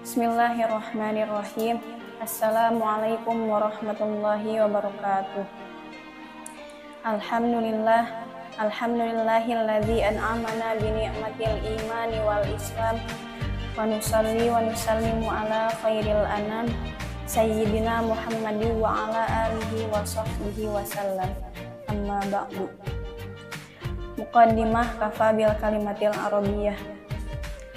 Bismillahirrahmanirrahim. Assalamualaikum warahmatullahi wabarakatuh. Alhamdulillahilladzi an'amana bi ni'matil imani wal islam wa nusalli wa nusallimu ala khairil anam sayyidina Muhammadin wa ala alihi wa sahbihi wa sallam. Amma ba'du. Muqaddimah kafabil kalimatil arabiyyah.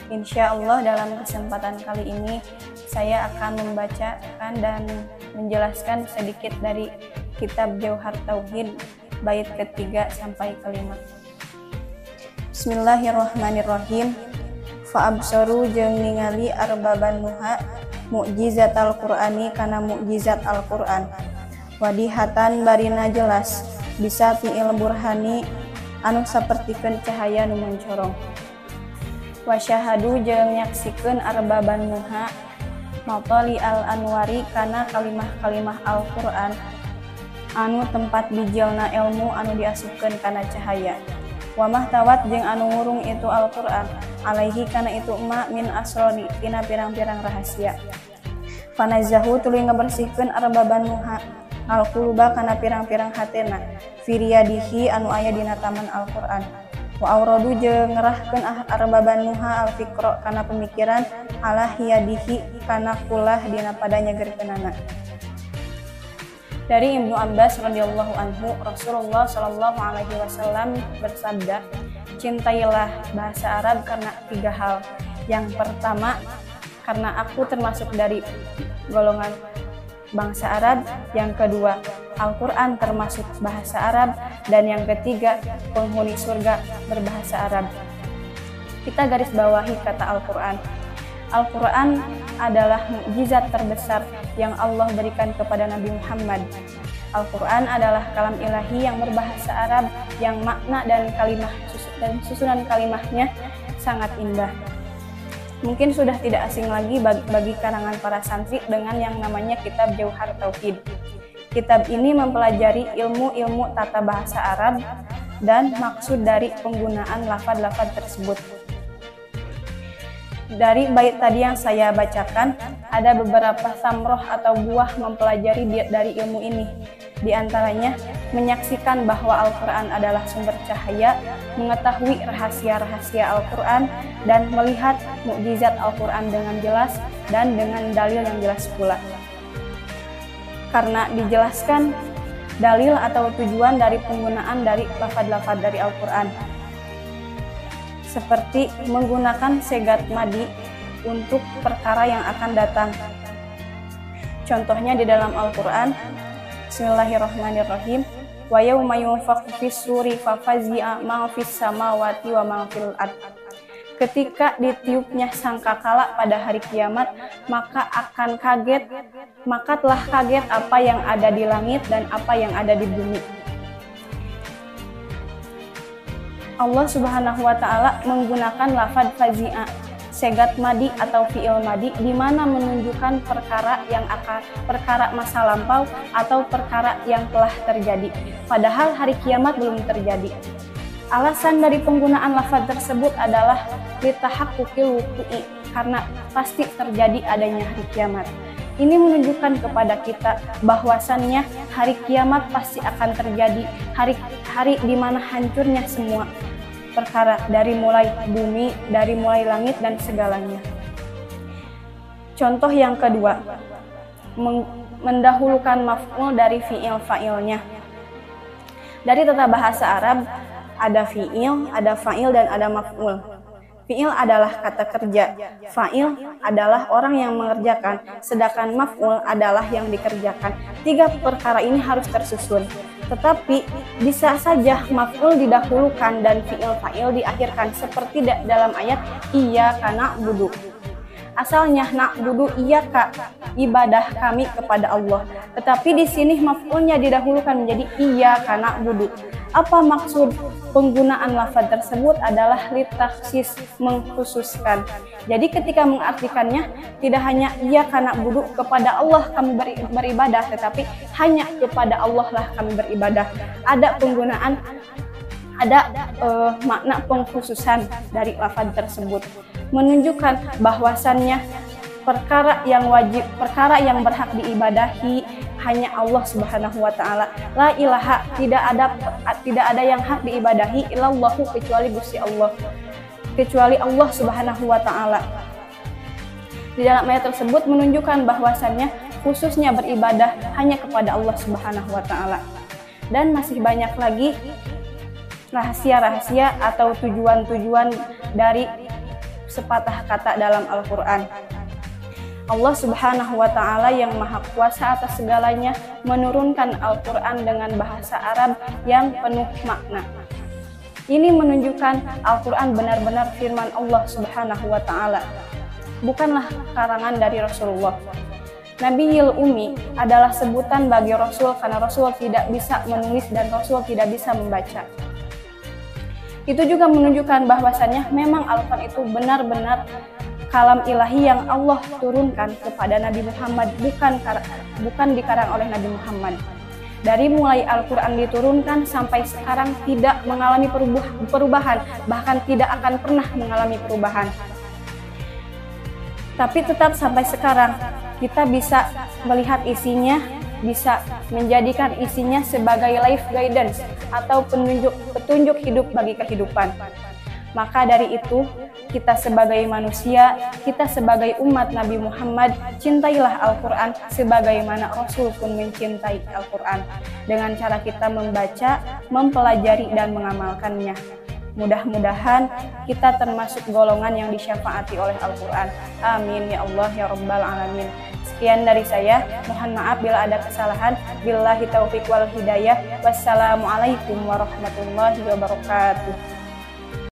Insyaallah dalam kesempatan kali ini saya akan membacakan dan menjelaskan sedikit dari kitab Jauhar Tauhid bait ketiga sampai kelima. Bismillahirrahmanirrahim. Fa absaru jeung ningali arbaban nuha mukjizatal Qur'ani kana mukjizat Al-Qur'an. Wadihatan barina jelas bisa fi'il burhani anu sapertikeun cahaya nu mencorong. Wa syahadu jeung nyaksikeun arbaban nuha matali al-anwari kana kalimah-kalimah Al-Qur'an anu tempat bijilna ilmu anu diasupkeun kana cahaya. Wa mahtawat jeung anu ngurung itu Al-Qur'an alaihi kana itu ma min asrori tina pirang-pirang rahasia. Fanazahu tuluy ngabersihkeun arbaban nuha al-quluba kana pirang-pirang hatena firiyadihi anu aya dina taman Al-Qur'an. Wa auradu jeung ngerahkeun arbaban nuha al-fikra kana pemikiran ala hiyadihi kana kulah dina pada nyagerkeunana. Dari Ibnu Abbas radhiyallahu anhu, Rasulullah shallallahu alaihi wasallam bersabda, cintailah bahasa Arab karena 3 hal. Yang pertama, karena aku termasuk dari golongan bangsa Arab. Yang kedua, Al-Quran termasuk bahasa Arab. Dan yang ketiga, penghuni surga berbahasa Arab. Kita garis bawahi kata Al-Quran. Al-Quran adalah mukjizat terbesar yang Allah berikan kepada Nabi Muhammad. Al-Quran adalah kalam ilahi yang berbahasa Arab, yang makna dan susunan kalimahnya sangat indah. Mungkin sudah tidak asing lagi bagi kalangan para santri dengan yang namanya kitab Jauhar Tauhid. Kitab ini mempelajari ilmu-ilmu tata bahasa Arab dan maksud dari penggunaan lafaz-lafaz tersebut. Dari bait tadi yang saya bacakan, ada beberapa samroh atau buah mempelajari dari ilmu ini. Di antaranya, menyaksikan bahwa Al-Quran adalah sumber cahaya, mengetahui rahasia-rahasia Al-Quran, dan melihat mukjizat Al-Quran dengan jelas dan dengan dalil yang jelas pula. Karena dijelaskan dalil atau tujuan dari penggunaan dari lafaz-lafaz dari Al-Quran, seperti menggunakan segat madi untuk perkara yang akan datang. Contohnya di dalam Al-Quran, Bismillahirrahmanirrahim. Wa yauma yunfakhu fis-suri fafazi'a ma fis samawati wa ma fil ard. Ketika ditiupnya sangkakala pada hari kiamat, maka telah kaget apa yang ada di langit dan apa yang ada di bumi. Allah Subhanahu wa taala menggunakan lafaz fazi'a, segat madi atau fi'il madi, di mana menunjukkan perkara masa lampau atau perkara yang telah terjadi, padahal hari kiamat belum terjadi. Alasan dari penggunaan lafaz tersebut adalah litahaqquqil wuqu'i, karena pasti terjadi adanya hari kiamat. Ini menunjukkan kepada kita bahwasannya hari kiamat pasti akan terjadi, hari di mana hancurnya semua perkara, dari mulai bumi, dari mulai langit dan segalanya. Contoh yang kedua, mendahulukan maf'ul dari fi'il fa'ilnya. Dari tata bahasa Arab ada fi'il, ada fa'il dan ada maf'ul. Fi'il adalah kata kerja, fa'il adalah orang yang mengerjakan, sedangkan maf'ul adalah yang dikerjakan. 3 perkara ini harus tersusun. Tetapi bisa saja maf'ul didahulukan dan fi'il fa'il diakhirkan, seperti dalam ayat iyyaka na'budu. Asalnya na'budu iyyaka, ibadah kami kepada Allah. Tetapi di sini maf'ulnya didahulukan menjadi iyyaka na'budu. Apa maksud penggunaan lafaz tersebut? Adalah litakhsis, mengkhususkan. Jadi ketika mengartikannya tidak hanya iyyaka na'budu, kepada Allah kami beribadah, tetapi hanya kepada Allah lah kami beribadah. Ada penggunaan, ada makna pengkhususan dari lafaz tersebut, menunjukkan bahwasannya perkara yang wajib, perkara yang berhak diibadahi hanya Allah Subhanahu wa taala. La ilaha, tidak ada yang hak diibadahi illallahu, kecuali Gusti Allah, kecuali Allah Subhanahu wa taala. Di dalam ayat tersebut menunjukkan bahwasannya khususnya beribadah hanya kepada Allah Subhanahu wa taala. Dan masih banyak lagi rahasia-rahasia atau tujuan-tujuan dari sepatah kata dalam Al-Qur'an. Allah Subhanahu wa taala yang Maha Kuasa atas segalanya menurunkan Al-Qur'an dengan bahasa Arab yang penuh makna. Ini menunjukkan Al-Qur'an benar-benar firman Allah Subhanahu wa taala, bukanlah karangan dari Rasulullah. Nabiyil Ummi adalah sebutan bagi Rasul karena Rasul tidak bisa menulis dan Rasul tidak bisa membaca. Itu juga menunjukkan bahwasannya memang Al-Qur'an itu benar-benar kalam ilahi yang Allah turunkan kepada Nabi Muhammad, bukan dikarang oleh Nabi Muhammad. Dari mulai Al-Qur'an diturunkan sampai sekarang tidak mengalami perubahan, bahkan tidak akan pernah mengalami perubahan. Tapi tetap sampai sekarang kita bisa melihat isinya, bisa menjadikan isinya sebagai life guidance atau petunjuk hidup bagi kehidupan. Maka dari itu, kita sebagai manusia, kita sebagai umat Nabi Muhammad, cintailah Al-Qur'an sebagaimana Rasul pun mencintai Al-Qur'an, dengan cara kita membaca, mempelajari dan mengamalkannya. Mudah-mudahan kita termasuk golongan yang disyafaati oleh Al-Qur'an. Amin ya Allah ya Rabbal Alamin. Sekian dari saya, mohon maaf bila ada kesalahan. Billahi taufiq wal hidayah. Wassalamualaikum warahmatullahi wabarakatuh.